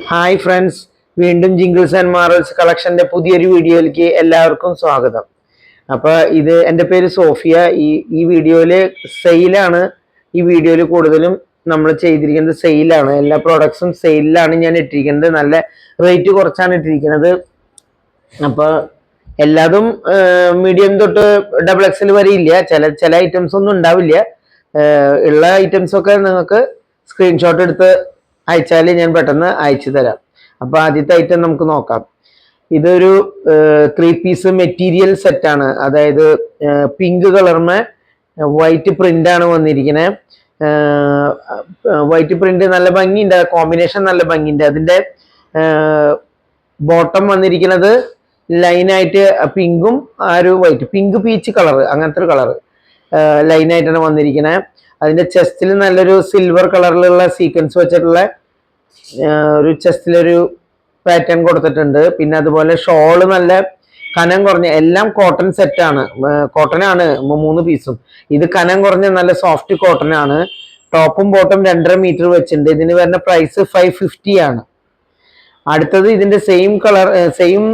Hi friends, വീണ്ടും jingles and Marvels കളക്ഷന്റെ പുതിയൊരു വീഡിയോയിലേക്ക് എല്ലാവർക്കും സ്വാഗതം. അപ്പോൾ എൻ്റെ പേര് സോഫിയ. ഈ വീഡിയോയില് സെയിലാണ്. ഈ വീഡിയോയിൽ കൂടുതലും നമ്മൾ ചെയ്തിരിക്കുന്നത് സെയിലാണ്. എല്ലാ പ്രോഡക്ട്സും സെയിലാണ് ഞാൻ ഇട്ടിരിക്കുന്നത്. നല്ല റേറ്റ് കുറച്ചാണ് ഇട്ടിരിക്കുന്നത്. അപ്പോൾ എല്ലാതും മീഡിയം തൊട്ട് ഡബിൾ എക്സൽ വരെ ഇല്ല. ചില ഐറ്റംസ് ഒന്നും ഉണ്ടാവില്ല. ഉള്ള ഐറ്റംസ് ഒക്കെ നിങ്ങൾക്ക് സ്ക്രീൻഷോട്ട് എടുത്ത് അയച്ചാൽ ഞാൻ പെട്ടെന്ന് അയച്ചു തരാം. അപ്പൊ ആദ്യത്തെ ഐറ്റം നമുക്ക് നോക്കാം. ഇതൊരു 3 പീസ് മെറ്റീരിയൽ സെറ്റാണ്. അതായത് പിങ്ക് കളറിന് വൈറ്റ് പ്രിന്റ് ആണ് വന്നിരിക്കുന്നത്. വൈറ്റ് പ്രിന്റ് നല്ല ഭംഗിയുണ്ട്, കോമ്പിനേഷൻ നല്ല ഭംഗിയുണ്ട്. അതിന്റെ ബോട്ടം വന്നിരിക്കുന്നത് ലൈനായിട്ട് പിങ്കും ആ ഒരു വൈറ്റ്, പിങ്ക് പീച്ച് കളർ, അങ്ങനത്തെ ഒരു കളർ ലൈനായിട്ടാണ് വന്നിരിക്കുന്നത്. അതിന്റെ ചെസ്റ്റിൽ നല്ലൊരു സിൽവർ കളറിലുള്ള സീക്വൻസ് വെച്ചിട്ടുള്ള ഒരു ചെസ്റ്റിലൊരു പാറ്റേൺ കൊടുത്തിട്ടുണ്ട്. പിന്നെ അതുപോലെ ഷോള് നല്ല കനം കുറഞ്ഞ, എല്ലാം കോട്ടൺ സെറ്റാണ്, കോട്ടൺ ആണ് 3 പീസും. ഇത് കനം കുറഞ്ഞ നല്ല സോഫ്റ്റ് കോട്ടൺ ആണ്. ടോപ്പും ബോട്ടും 2.5 മീറ്റർ വെച്ചിട്ടുണ്ട്. ഇതിന് വരുന്ന പ്രൈസ് 550 ആണ്. അടുത്തത് ഇതിന്റെ സെയിം കളർ, സെയിം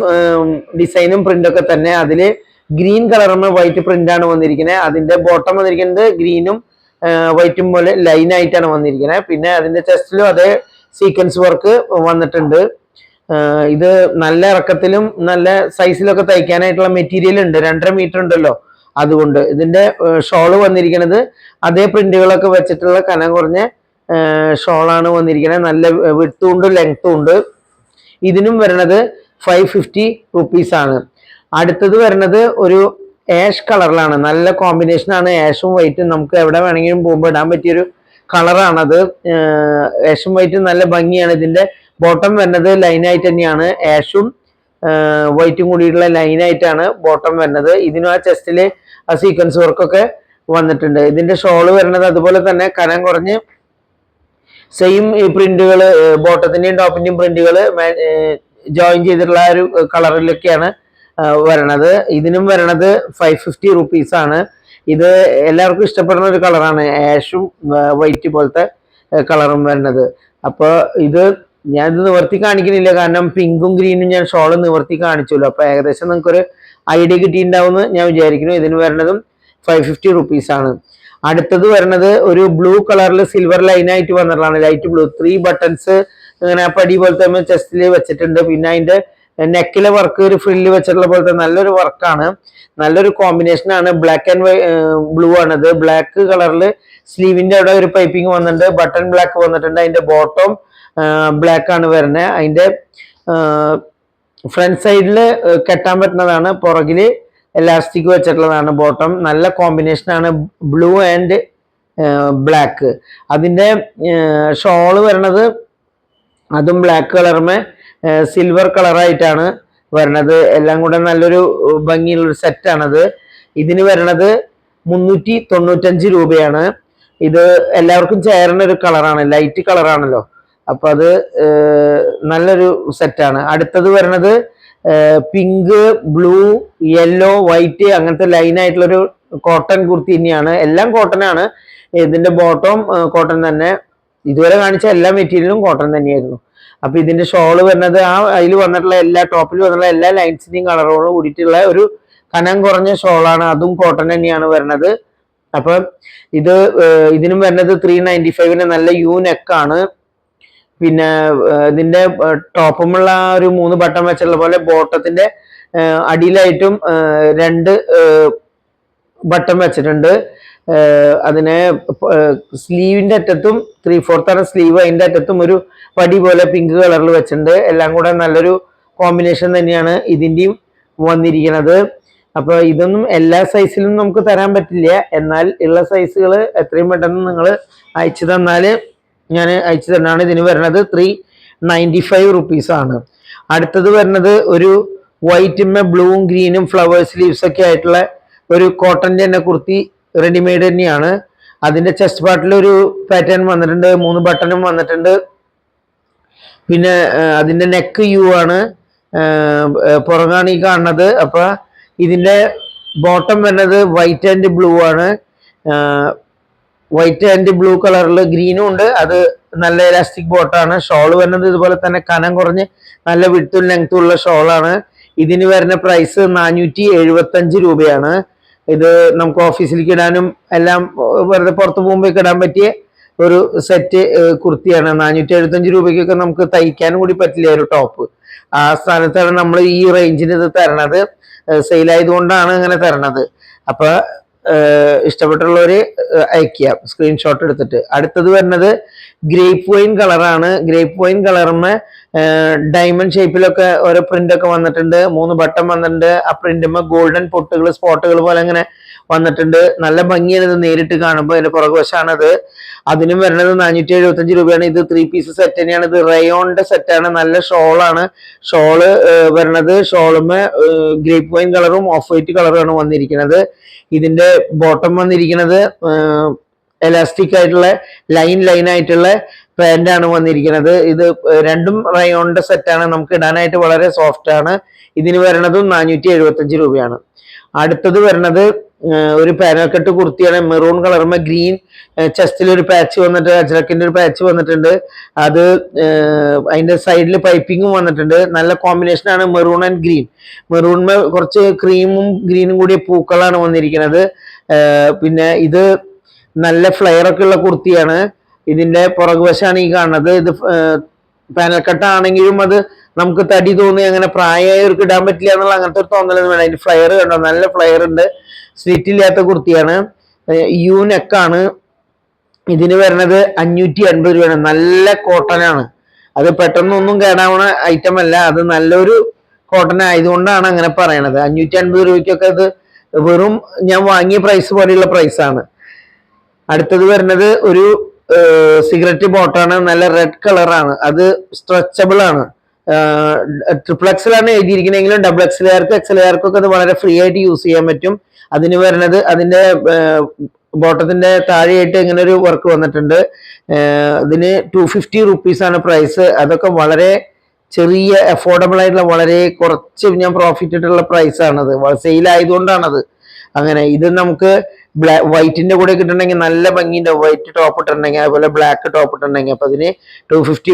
ഡിസൈനും പ്രിന്റൊക്കെ തന്നെ. അതില് ഗ്രീൻ കളറും വൈറ്റ് പ്രിന്റ് ആണ് വന്നിരിക്കുന്നത്. അതിന്റെ ബോട്ടം വന്നിരിക്കുന്നത് ഗ്രീനും വൈറ്റും പോലെ ലൈൻ ആയിട്ടാണ് വന്നിരിക്കുന്നത്. പിന്നെ അതിന്റെ ചെസ്റ്റിലും അതേ സീക്വൻസ് വർക്ക് വന്നിട്ടുണ്ട്. ഇത് നല്ല ഇറക്കത്തിലും നല്ല സൈസിലൊക്കെ തയ്ക്കാനായിട്ടുള്ള മെറ്റീരിയൽ ഉണ്ട്. 2.5 മീറ്റർ ഉണ്ടല്ലോ, അതുകൊണ്ട് ഇതിന്റെ ഷോള് വന്നിരിക്കുന്നത് അതേ പ്രിന്റുകളൊക്കെ വെച്ചിട്ടുള്ള കനം കുറഞ്ഞ ഷോളാണ് വന്നിരിക്കുന്നത്. നല്ല വിഡ്ത്തും ഉണ്ട്, ലെങ്ത്തും ഉണ്ട്. ഇതിനും വരുന്നത് 550 റുപ്പീസ് ആണ്. അടുത്തത് വരുന്നത് ഒരു ആഷ് കളറിലാണ്. നല്ല കോമ്പിനേഷൻ ആണ്, ആഷും വൈറ്റും. നമുക്ക് എവിടെ വേണമെങ്കിലും പോകുമ്പോൾ ഇടാൻ പറ്റിയൊരു കളറാണത്. ആഷും വൈറ്റും നല്ല ഭംഗിയാണ്. ഇതിന്റെ ബോട്ടം വരുന്നത് ലൈനായിട്ട് തന്നെയാണ്. ആഷും വൈറ്റും കൂടിയിട്ടുള്ള ലൈനായിട്ടാണ് ബോട്ടം വരുന്നത്. ഇതിനും ആ ചെസ്റ്റില് ആ സീക്വൻസ് വർക്കൊക്കെ വന്നിട്ടുണ്ട്. ഇതിന്റെ ഷോള് വരുന്നത് അതുപോലെ തന്നെ കനം കുറഞ്ഞ് സെയിം പ്രിന്റുകൾ, ബോട്ടത്തിന്റെയും ടോപ്പിന്റെയും പ്രിന്റുകൾ ജോയിൻ ചെയ്തിട്ടുള്ള ഒരു കളറിലൊക്കെയാണ് വരണത്. ഇതിനും വരണത് 550 റുപ്പീസ് ആണ്. ഇത് എല്ലാവർക്കും ഇഷ്ടപ്പെടുന്ന ഒരു കളറാണ്, ആഷും വൈറ്റ് പോലത്തെ കളറും വരുന്നത്. അപ്പോൾ ഞാനിത് നിവർത്തി കാണിക്കുന്നില്ല, കാരണം പിങ്കും ഗ്രീനും ഞാൻ ഷോള് നിവർത്തി കാണിച്ചല്ലോ. അപ്പൊ ഏകദേശം നിങ്ങൾക്കൊരു ഐഡിയ കിട്ടിയിട്ടുണ്ടാവുമെന്ന് ഞാൻ വിചാരിക്കുന്നു. ഇതിന് വരുന്നതും 550 റുപ്പീസ് ആണ്. അടുത്തത് വരുന്നത് ഒരു ബ്ലൂ കളറിൽ സിൽവർ ലൈനായിട്ട് വന്നിട്ടുള്ളതാണ്, ലൈറ്റ് ബ്ലൂ. 3 ബട്ടൺസ് ഇങ്ങനെ പടി പോലത്തെ ചെസ്റ്റിൽ വെച്ചിട്ടുണ്ട്. പിന്നെ അതിന്റെ നെക്കിലെ വർക്ക് ഒരു ഫ്രില്ല് വെച്ചിട്ടുള്ള പോലത്തെ നല്ലൊരു വർക്കാണ്, നല്ലൊരു കോമ്പിനേഷൻ ആണ്. ബ്ലാക്ക് ആൻഡ് ബ്ലൂ ആണിത്. ബ്ലാക്ക് കളറിൽ സ്ലീവിന്റെ അവിടെ ഒരു പൈപ്പിംഗ് വന്നിട്ടുണ്ട്, ബട്ടൺ ബ്ലാക്ക് വന്നിട്ടുണ്ട്. അതിന്റെ ബോട്ടം ബ്ലാക്ക് ആണ് വരുന്നത്. അതിന്റെ ഫ്രണ്ട് സൈഡിൽ കെട്ടാൻ പറ്റുന്നതാണ്, പുറകില് എലാസ്റ്റിക് വെച്ചിട്ടുള്ളതാണ് ബോട്ടം. നല്ല കോമ്പിനേഷൻ ആണ്, ബ്ലൂ ആൻഡ് ബ്ലാക്ക്. അതിന്റെ ഷോള് വരണത് അതും ബ്ലാക്ക് കളറുമേ സിൽവർ കളറായിട്ടാണ് വരണത്. എല്ലാം കൂടെ നല്ലൊരു ഭംഗിയുള്ളൊരു സെറ്റാണത്. ഇതിന് വരണത് 395 രൂപയാണ്. ഇത് എല്ലാവർക്കും ചേരുന്ന ഒരു കളറാണ്, ലൈറ്റ് കളറാണല്ലോ. അപ്പൊ അത് നല്ലൊരു സെറ്റാണ്. അടുത്തത് വരണത് പിങ്ക്, ബ്ലൂ, യെല്ലോ, വൈറ്റ് അങ്ങനത്തെ ലൈനായിട്ടുള്ളൊരു കോട്ടൺ കുർത്തി തന്നെയാണ്. എല്ലാം കോട്ടൺ ആണ്. ഇതിന്റെ ബോട്ടം കോട്ടൺ തന്നെ. ഇതുവരെ കാണിച്ച എല്ലാ മെറ്റീരിയലും കോട്ടൺ തന്നെയായിരുന്നു. അപ്പൊ ഇതിന്റെ ഷോള് വരുന്നത് അതിൽ വന്നിട്ടുള്ള എല്ലാ ടോപ്പിൽ വന്നിട്ടുള്ള എല്ലാ ലൈൻസിന്റെയും കളറോട് കൂടിയിട്ടുള്ള ഒരു കനം കുറഞ്ഞ ഷോളാണ്, അതും കോട്ടൺ തന്നെയാണ് വരുന്നത്. അപ്പൊ ഇതിനും വരുന്നത് 395 നല്ല യു നെക്കാണ്. പിന്നെ ഇതിന്റെ ടോപ്പുമുള്ള ഒരു 3 ബട്ടൺ വെച്ചുള്ള പോലെ ബോട്ടത്തിന്റെ അടിയിലായിട്ടും 2 ബട്ടൺ വെച്ചിട്ടുണ്ട്. അതിനെ സ്ലീവിന്റെ അറ്റത്തും 3/4 സ്ലീവ്, അതിന്റെ അറ്റത്തും ഒരു പടി പോലെ പിങ്ക് കളറിൽ വെച്ചിട്ടുണ്ട്. എല്ലാം കൂടെ നല്ലൊരു കോമ്പിനേഷൻ തന്നെയാണ് ഇതിന്റെയും വന്നിരിക്കുന്നത്. അപ്പൊ ഇതൊന്നും എല്ലാ സൈസിലും നമുക്ക് തരാൻ പറ്റില്ല, എന്നാൽ ഉള്ള സൈസുകൾ എത്രയും പെട്ടെന്ന് നിങ്ങൾ അയച്ചു തന്നാല് ഞാൻ അയച്ചു തന്നാണ്. ഇതിന് വരുന്നത് 395 റുപ്പീസ് ആണ്. അടുത്തത് വരുന്നത് ഒരു വൈറ്റും ബ്ലൂവും ഗ്രീനും ഫ്ലവേഴ്സ് ലീവ്സ് ഒക്കെ ആയിട്ടുള്ള ഒരു കോട്ടന്റെ തന്നെ കുർത്തി, റെഡിമെയ്ഡ് തന്നെയാണ്. അതിന്റെ ചെസ്റ്റ് പാർട്ടിൽ ഒരു പാറ്റേൺ വന്നിട്ടുണ്ട്, 3 ബട്ടണും വന്നിട്ടുണ്ട്. പിന്നെ അതിന്റെ നെക്ക് യു ആണ്, പുറകാണ് ഈ കാണുന്നത്. അപ്പൊ ഇതിന്റെ ബോട്ടം വരുന്നത് വൈറ്റ് ആൻഡ് ബ്ലൂ ആണ്. വൈറ്റ് ആൻഡ് ബ്ലൂ കളറിൽ ഗ്രീനും ഉണ്ട്, അത് നല്ല ഇലാസ്റ്റിക് ബോട്ടാണ്. ഷോൾ വരുന്നത് ഇതുപോലെ തന്നെ കനം കുറഞ്ഞ് നല്ല വിട്ടും ലെങ്ത്തും ഉള്ള ഷോളാണ്. ഇതിന് വരുന്ന പ്രൈസ് 475 രൂപയാണ്. ഇത് നമുക്ക് ഓഫീസിലേക്ക് ഇടാനും എല്ലാം വെറുതെ പുറത്ത് പോകുമ്പോഴേക്ക് ഇടാൻ പറ്റിയ ഒരു സെറ്റ് കുർത്തിയാണ്. 475 രൂപയ്ക്കൊക്കെ നമുക്ക് തയ്ക്കാനും കൂടി പറ്റില്ല ഒരു ടോപ്പ്. ആ സ്ഥാനത്താണ് നമ്മൾ ഈ റേഞ്ചിന് ഇത് തരണത്. സെയിലായതുകൊണ്ടാണ് ഇങ്ങനെ തരണത്. അപ്പൊ ഇഷ്ടപ്പെട്ടുള്ളവര് അയക്കുക സ്ക്രീൻഷോട്ട് എടുത്തിട്ട്. അടുത്തത് വരുന്നത് ഗ്രേപ്പ് വൈൻ കളറാണ്. ഗ്രേപ്പ് വൈൻ കളറുമ്മ ഡയമണ്ട് ഷേപ്പിലൊക്കെ ഓരോ പ്രിന്റ് ഒക്കെ വന്നിട്ടുണ്ട്. 3 ബട്ടൺ വന്നിട്ടുണ്ട്. ആ പ്രിന്റുമ്മ ഗോൾഡൻ പൊട്ടുകൾ സ്പോട്ടുകൾ പോലെ അങ്ങനെ വന്നിട്ടുണ്ട്. നല്ല ഭംഗിയാണ് ഇത് നേരിട്ട് കാണുമ്പോൾ. അതിന്റെ പുറകുവശാണത്. അതിനും വരുന്നത് 475 രൂപയാണ്. ഇത് 3 പീസ് സെറ്റ് തന്നെയാണ്. ഇത് റയോണിന്റെ സെറ്റാണ്. നല്ല ഷോളാണ്. ഷോള് വരുന്നത് ഷോളുമ്മ ഗ്രേപ്പ് വൈൻ കളറും ഓഫ് വൈറ്റ് കളറുമാണ് വന്നിരിക്കുന്നത്. ഇതിന്റെ ബോട്ടം വന്നിരിക്കുന്നത് എലാസ്റ്റിക് ആയിട്ടുള്ള ലൈൻ ആയിട്ടുള്ള പാന്റ് ആണ് വന്നിരിക്കുന്നത്. ഇത് രണ്ടും റയോണിന്റെ സെറ്റാണ്. നമുക്ക് ഇടാനായിട്ട് വളരെ സോഫ്റ്റ് ആണ്. ഇതിന് വരുന്നതും 475 രൂപയാണ്. അടുത്തത് വരുന്നത് ഒരു പാനൽ കട്ട് കുർത്തിയാണ്. മെറൂൺ കളറുമ്മ ഗ്രീൻ ചെസ്റ്റിൽ ഒരു പാച്ച് വന്നിട്ട് അജ്രക്കിന്റെ ഒരു പാച്ച് വന്നിട്ടുണ്ട്. അത് അതിന്റെ സൈഡിൽ പൈപ്പിങ്ങും വന്നിട്ടുണ്ട്. നല്ല കോമ്പിനേഷൻ ആണ് മെറൂൺ ആൻഡ് ഗ്രീൻ. മെറൂണിന് കുറച്ച് ക്രീമും ഗ്രീനും കൂടിയ പൂക്കളാണ് വന്നിരിക്കുന്നത്. പിന്നെ ഇത് നല്ല ഫ്ലെയർ ഒക്കെ ഉള്ള കുർത്തിയാണ്. ഇതിന്റെ പുറകുവശമാണ് ഈ കാണുന്നത്. ഇത് പാനൽ കട്ട് ആണെങ്കിലും അത് നമുക്ക് തടി തോന്നി അങ്ങനെ പ്രായമായവർക്ക് ഇടാൻ പറ്റില്ല എന്നുള്ള അങ്ങനത്തെ ഒരു തോന്നലൊന്നും വേണം. അതിന്റെ ഫ്ലെയർ കണ്ടോ, നല്ല ഫ്ലെയർ ഉണ്ട്. സ്ലിറ്റ് ഇല്ലാത്ത കുർത്തിയാണ്. യു നെക്കാണ്. ഇതിന് വരുന്നത് 580 രൂപയാണ്. നല്ല കോട്ടൺ ആണ്. അത് പെട്ടെന്നൊന്നും കേടാവണ ഐറ്റം അല്ല. അത് നല്ലൊരു കോട്ടൺ ആയതുകൊണ്ടാണ് അങ്ങനെ പറയണത്. 550 രൂപയ്ക്കൊക്കെ അത് വെറും ഞാൻ വാങ്ങിയ പ്രൈസ് പോലെയുള്ള പ്രൈസാണ്. അടുത്തത് വരുന്നത് ഒരു സിഗരറ്റ് ബോട്ടാണ്. നല്ല റെഡ് കളറാണ്. അത് സ്ട്രെച്ചബിൾ ആണ്. ട്രിപ്പിൾ എക്സലാണ് എഴുതിയിരിക്കുന്നതെങ്കിലും ഡബിൾ എക്സലുകാർക്ക് എക്സലുകാർക്കൊക്കെ അത് വളരെ ഫ്രീ ആയിട്ട് യൂസ് ചെയ്യാൻ പറ്റും. അതിന് വരുന്നത് അതിന്റെ ബോട്ടത്തിന്റെ താഴെയായിട്ട് ഇങ്ങനെ ഒരു വർക്ക് വന്നിട്ടുണ്ട്. ഇതിന് 250 റുപ്പീസാണ് പ്രൈസ്. അതൊക്കെ വളരെ ചെറിയ അഫോർഡബിൾ ആയിട്ടുള്ള വളരെ കുറച്ച് ഞാൻ പ്രോഫിറ്റ് ഇട്ടുള്ള പ്രൈസാണത്. സെയിൽ ആയതുകൊണ്ടാണത് അങ്ങനെ. ഇത് നമുക്ക് വൈറ്റിന്റെ കൂടെ കിട്ടണമെങ്കിൽ നല്ല ഭംഗിന്റെ വൈറ്റ് ടോപ്പ് ഇട്ടുണ്ടെങ്കിൽ അതുപോലെ ബ്ലാക്ക് ടോപ്പ് ഇട്ടുണ്ടെങ്കിൽ അപ്പൊ അതിന് 250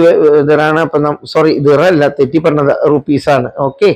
ദിറാണ്. അപ്പൊ സോറി ദിറ അല്ല, തെറ്റി പറഞ്ഞത് റുപ്പീസാണ്. ഓക്കെ.